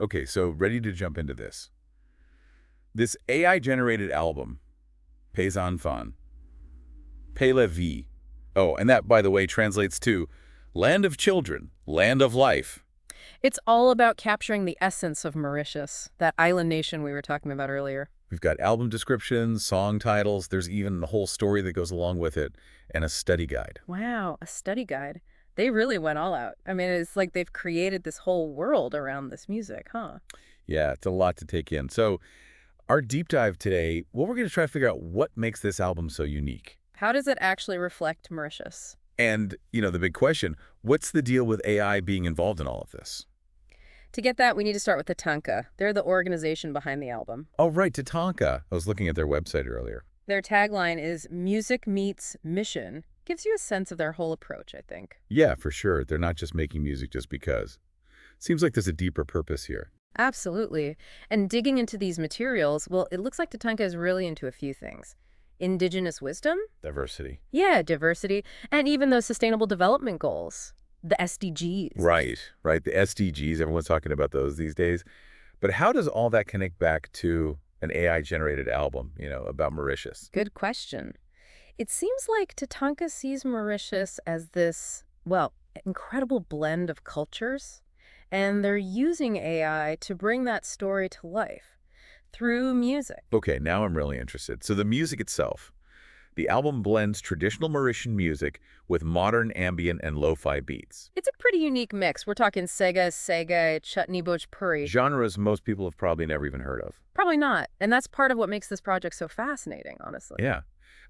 Okay, so ready to jump into this. This AI-generated album, Zanfan, Lavi. Oh, and that, by the way, translates to Land of Children, Land of Life. It's all about capturing the essence of Mauritius, that island nation we were talking about earlier. We've got album descriptions, song titles, there's even the whole story that goes along with it, and a study guide. Wow, a study guide. They really went all out. I mean, it's like they've created this whole world around this music, huh? Yeah, it's a lot to take in. So our deep dive today, well, we're going to try to figure out what makes this album so unique. How does it actually reflect Mauritius? And, the big question, what's the deal with AI being involved in all of this? To get that, we need to start with TATANKA. They're the organization behind the album. Oh, right, TATANKA. I was looking at their website earlier. Their tagline is Music Meets Mission. Gives you a sense of their whole approach, I think. Yeah, for sure. They're not just making music just because. Seems like there's a deeper purpose here. Absolutely. And digging into these materials, well, it looks like TATANKA is really into a few things. Indigenous wisdom? Diversity. Yeah, diversity. And even those sustainable development goals. The SDGs. Right. The SDGs, everyone's talking about those these days. But how does all that connect back to an AI-generated album, about Mauritius? Good question. It seems like TATANKA sees Mauritius as this, well, incredible blend of cultures, and they're using AI to bring that story to life through music. Okay, now I'm really interested. So the music itself. The album blends traditional Mauritian music with modern ambient and lo-fi beats. It's a pretty unique mix. We're talking 𝗧�9, 𝗧�9, Genres most people have probably never even heard of. Probably not. And that's part of what makes this project so fascinating, honestly. Yeah.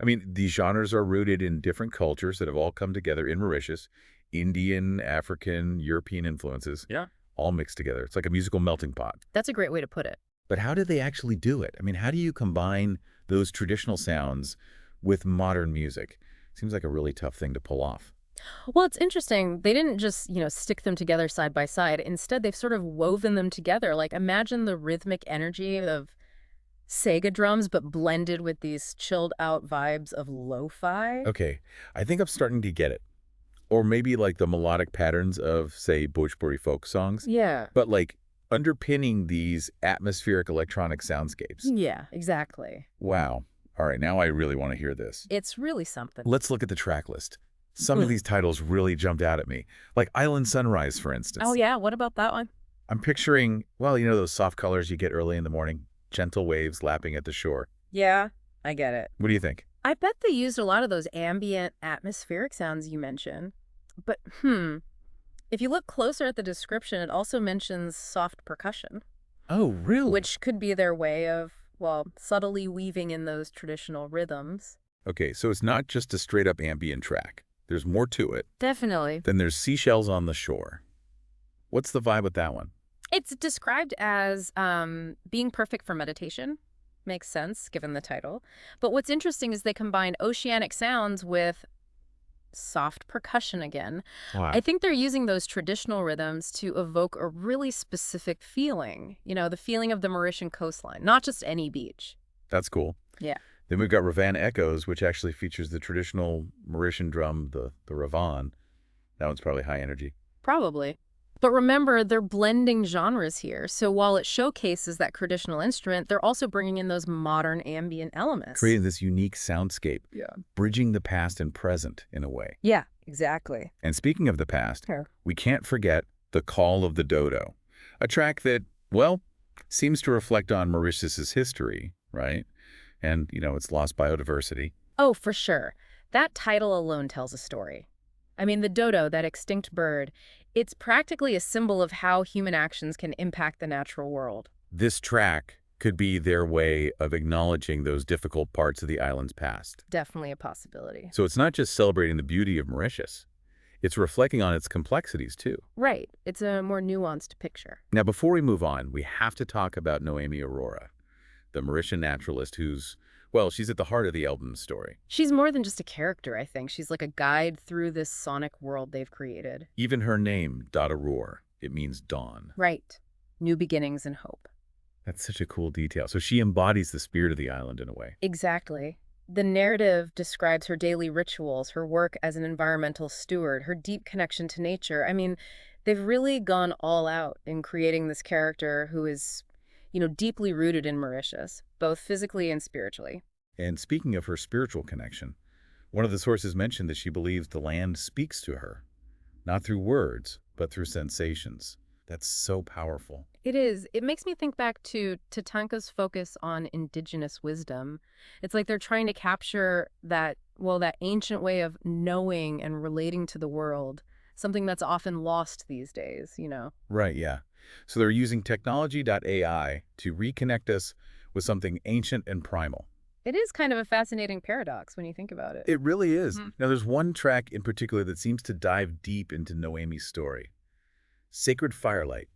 I mean, these genres are rooted in different cultures that have all come together in Mauritius. Indian, African, European influences. Yeah. All mixed together. It's like a musical melting pot. That's a great way to put it. But how did they actually do it? I mean, how do you combine those traditional sounds with modern music? Seems like a really tough thing to pull off. Well, it's interesting. They didn't just, stick them together side by side. Instead, they've sort of woven them together. Like, imagine the rhythmic energy of Sega drums, but blended with these chilled out vibes of lo-fi. Okay, I think I'm starting to get it. Or maybe like the melodic patterns of, say, Bhojpuri folk songs. Yeah. But like underpinning these atmospheric electronic soundscapes. Yeah, exactly. Wow. All right, now I really want to hear this. It's really something. Let's look at the track list. Some of these titles really jumped out at me. Like Island Sunrise, for instance. Oh, yeah? What about that one? I'm picturing, well, those soft colors you get early in the morning. Gentle waves lapping at the shore. Yeah, I get it. What do you think? I bet they used a lot of those ambient atmospheric sounds you mentioned. But, if you look closer at the description, it also mentions soft percussion. Oh, really? Which could be their way of, well, subtly weaving in those traditional rhythms. Okay, so it's not just a straight-up ambient track. There's more to it. Definitely. Then there's seashells on the shore. What's the vibe with that one? It's described as being perfect for meditation. Makes sense, given the title. But what's interesting is they combine oceanic sounds with soft percussion again. Wow. I think they're using those traditional rhythms to evoke a really specific feeling. The feeling of the Mauritian coastline, not just any beach. That's cool. Yeah. Then we've got Ravan Echoes, which actually features the traditional Mauritian drum, the Ravan. That one's probably high energy. Probably. But remember, they're blending genres here. So while it showcases that traditional instrument, they're also bringing in those modern ambient elements. Creating this unique soundscape. Yeah. Bridging the past and present in a way. Yeah, exactly. And speaking of the past, Sure. We can't forget The Call of the Dodo. A track that, well, seems to reflect on Mauritius's history, right? And, its lost biodiversity. Oh, for sure. That title alone tells a story. I mean, the dodo, that extinct bird, it's practically a symbol of how human actions can impact the natural world. This track could be their way of acknowledging those difficult parts of the island's past. Definitely a possibility. So it's not just celebrating the beauty of Mauritius. It's reflecting on its complexities, too. Right. It's a more nuanced picture. Now, before we move on, we have to talk about Noémie Aurora, the Mauritian naturalist who's, well, she's at the heart of the album's story. She's more than just a character, I think. She's like a guide through this sonic world they've created. Even her name, 𝗬𝗓, it means dawn. Right. New beginnings and hope. That's such a cool detail. So she embodies the spirit of the island in a way. Exactly. The narrative describes her daily rituals, her work as an environmental steward, her deep connection to nature. I mean, They've really gone all out in creating this character who is, deeply rooted in Mauritius, both physically and spiritually. And speaking of her spiritual connection, one of the sources mentioned that she believes the land speaks to her, not through words, but through sensations. That's so powerful. It is. It makes me think back to TATANKA's focus on indigenous wisdom. It's like they're trying to capture that ancient way of knowing and relating to the world, something that's often lost these days. Right, yeah. So they're using technology.ai to reconnect us with something ancient and primal. It is kind of a fascinating paradox when you think about it. It really is. Mhm. Now, there's one track in particular that seems to dive deep into Noémie's story. Sacred Firelight,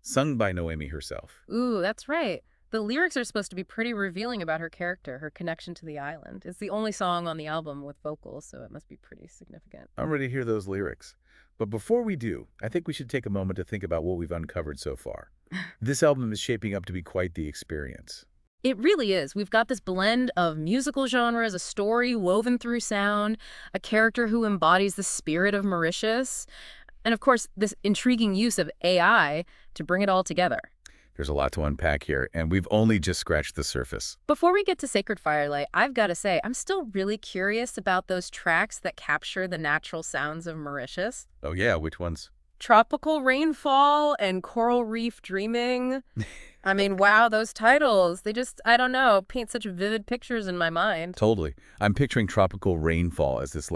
sung by Noémie herself. Ooh, that's right. The lyrics are supposed to be pretty revealing about her character, her connection to the island. It's the only song on the album with vocals, so it must be pretty significant. I'm ready to hear those lyrics. But before we do, I think we should take a moment to think about what we've uncovered so far. This album is shaping up to be quite the experience. It really is. We've got this blend of musical genres, a story woven through sound, a character who embodies the spirit of Mauritius, and of course, this intriguing use of AI to bring it all together. There's a lot to unpack here, and we've only just scratched the surface. Before we get to Sacred Firelight, I've got to say, I'm still really curious about those tracks that capture the natural sounds of Mauritius. Oh yeah, which ones? Tropical Rainfall and Coral Reef Dreaming. I mean, wow, those titles, they just, I don't know, paint such vivid pictures in my mind. Totally. I'm picturing Tropical Rainfall as this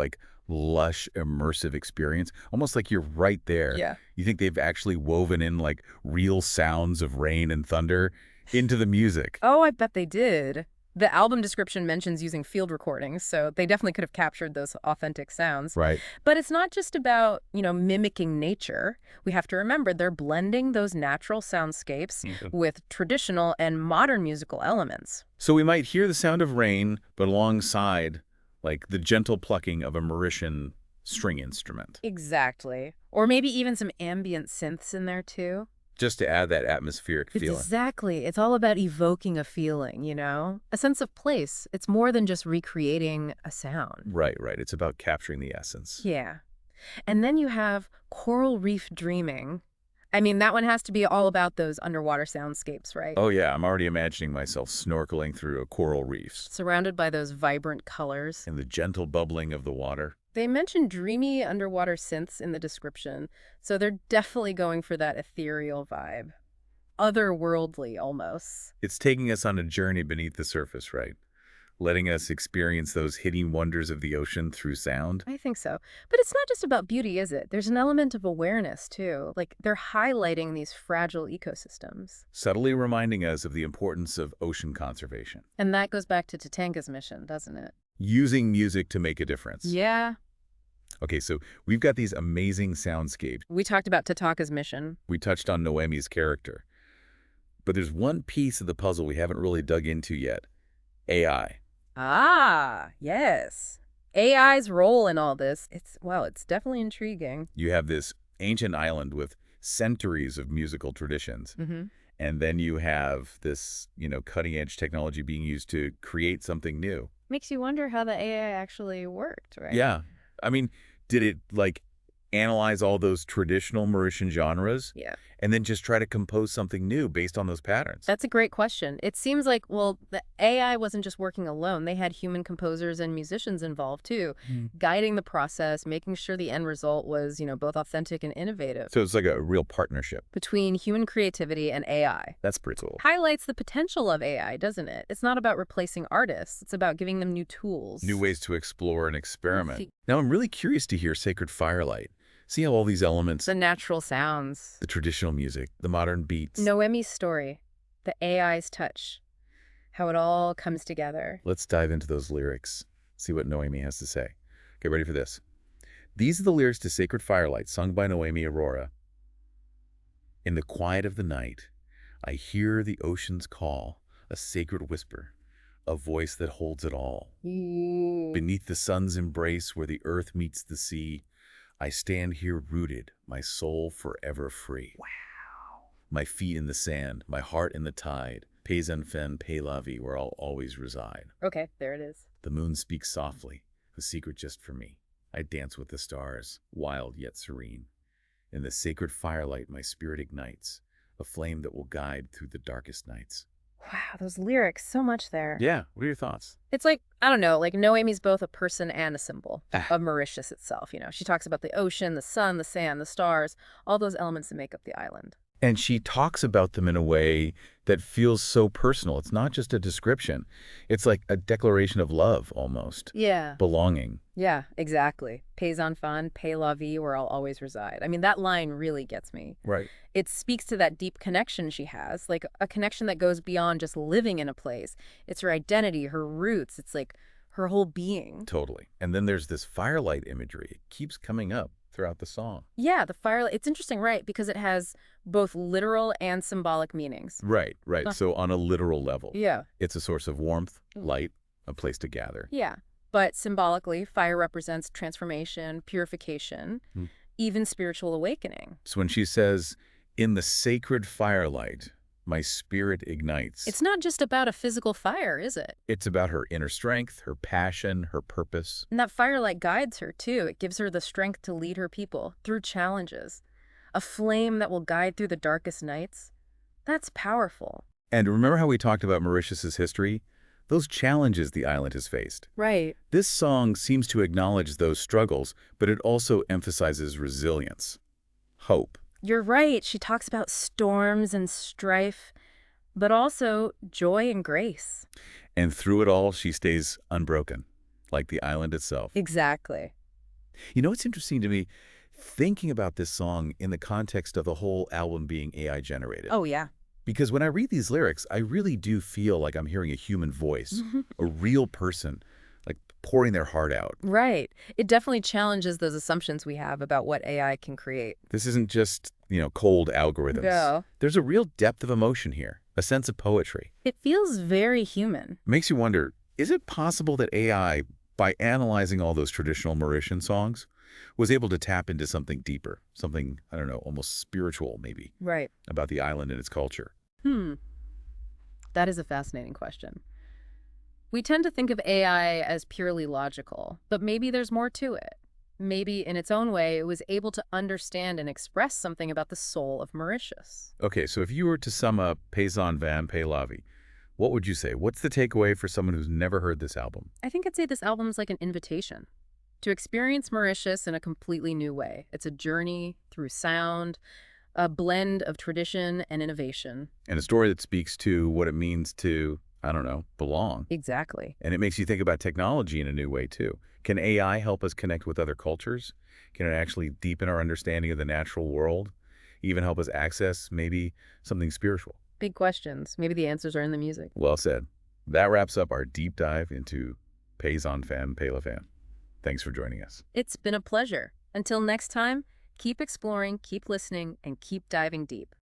lush, immersive experience, almost like you're right there. Yeah. You think they've actually woven in real sounds of rain and thunder into the music. Oh, I bet they did. The album description mentions using field recordings, so they definitely could have captured those authentic sounds. Right. But it's not just about, mimicking nature. We have to remember they're blending those natural soundscapes with traditional and modern musical elements. So we might hear the sound of rain, but alongside, the gentle plucking of a Mauritian string instrument. Exactly. Or maybe even some ambient synths in there, too. Just to add that atmospheric feeling. Exactly. It's all about evoking a feeling, a sense of place. It's more than just recreating a sound. Right. It's about capturing the essence. Yeah. And then you have Coral Reef Dreaming. I mean, that one has to be all about those underwater soundscapes, right? Oh, yeah. I'm already imagining myself snorkeling through a coral reefs. Surrounded by those vibrant colors. And the gentle bubbling of the water. They mention dreamy underwater synths in the description, so they're definitely going for that ethereal vibe. Otherworldly, almost. It's taking us on a journey beneath the surface, right? Letting us experience those hidden wonders of the ocean through sound. I think so. But it's not just about beauty, is it? There's an element of awareness, too. They're highlighting these fragile ecosystems. Subtly reminding us of the importance of ocean conservation. And that goes back to TATANKA's mission, doesn't it? Using music to make a difference. Yeah. Okay, so we've got these amazing soundscapes. We talked about TATANKA's mission. We touched on Noémie's character. But there's one piece of the puzzle we haven't really dug into yet. AI. Ah, yes. AI's role in all this, it's definitely intriguing. You have this ancient island with centuries of musical traditions. Mm-hmm. And then you have this, cutting-edge technology being used to create something new. Makes you wonder how the AI actually worked, right? Yeah. I mean, did it, analyze all those traditional Mauritian genres? Yeah. And then just try to compose something new based on those patterns? That's a great question. It seems like, the AI wasn't just working alone. They had human composers and musicians involved, too, guiding the process, making sure the end result was, both authentic and innovative. So it's like a real partnership. Between human creativity and AI. That's pretty cool. Highlights the potential of AI, doesn't it? It's not about replacing artists. It's about giving them new tools. New ways to explore and experiment. Now, I'm really curious to hear Sacred Firelight. See how all these elements, The natural sounds. the traditional music, the modern beats. Noémie's story. The AI's touch. How it all comes together. Let's dive into those lyrics, see what Noémie has to say. Get ready for this. These are the lyrics to Sacred Firelight, sung by Noémie Aurora. In the quiet of the night, I hear the ocean's call, a sacred whisper, a voice that holds it all. Ooh. Beneath the sun's embrace where the earth meets the sea, I stand here rooted, my soul forever free. Wow. My feet in the sand, my heart in the tide, Zanfan, Lavi, where I'll always reside. Okay, there it is. The moon speaks softly, a secret just for me. I dance with the stars, wild yet serene. In the sacred firelight, my spirit ignites, a flame that will guide through the darkest nights. Wow, those lyrics, so much there. Yeah, what are your thoughts? It's like, I don't know, like Noemi's both a person and a symbol Ah. of Mauritius itself, you know. She talks about the ocean, the sun, the sand, the stars, all those elements that make up the island. And she talks about them in a way that feels so personal. It's not just a description. It's like a declaration of love, almost. Yeah. Belonging. Yeah, exactly. Zanfan, Lavi, where I'll always reside. I mean, that line really gets me. Right. It speaks to that deep connection she has, like a connection that goes beyond just living in a place. It's her identity, her roots. It's like her whole being. Totally. And then there's this firelight imagery. It keeps coming up throughout the song. Yeah, the firelight. It's interesting, right? Because it has both literal and symbolic meanings. Right, right. So on a literal level, Yeah. it's a source of warmth, light, a place to gather. Yeah. But symbolically, fire represents transformation, purification, even spiritual awakening. So when she says, in the sacred firelight, my spirit ignites. It's not just about a physical fire, is it? It's about her inner strength, her passion, her purpose. And that firelight guides her, too. It gives her the strength to lead her people through challenges. A flame that will guide through the darkest nights. That's powerful. And remember how we talked about Mauritius's history? Those challenges the island has faced. Right. This song seems to acknowledge those struggles, but it also emphasizes resilience, hope. You're right. She talks about storms and strife, but also joy and grace. And through it all, she stays unbroken, like the island itself. Exactly. You know, it's interesting to me, thinking about this song in the context of the whole album being AI generated. Oh, yeah. Because when I read these lyrics, I really do feel like I'm hearing a human voice, a real person, like pouring their heart out. Right. It definitely challenges those assumptions we have about what AI can create. This isn't just, cold algorithms. No. There's a real depth of emotion here, a sense of poetry. It feels very human. Makes you wonder, is it possible that AI, by analyzing all those traditional Mauritian songs, was able to tap into something deeper, something, I don't know, almost spiritual maybe, Right. about the island and its culture? That is a fascinating question. We tend to think of AI as purely logical, but maybe there's more to it. Maybe in its own way, it was able to understand and express something about the soul of Mauritius. Okay, so if you were to sum up Zanfan, Lavi, what would you say? What's the takeaway for someone who's never heard this album? I think I'd say this album's like an invitation to experience Mauritius in a completely new way. It's a journey through sound, a blend of tradition and innovation. And a story that speaks to what it means to, I don't know, belong. Exactly. And it makes you think about technology in a new way, too. Can AI help us connect with other cultures? Can it actually deepen our understanding of the natural world? Even help us access maybe something spiritual? Big questions. Maybe the answers are in the music. Well said. That wraps up our deep dive into Zanfan, 𝗧𝗕ᗕ. Thanks for joining us. It's been a pleasure. Until next time, keep exploring, keep listening, and keep diving deep.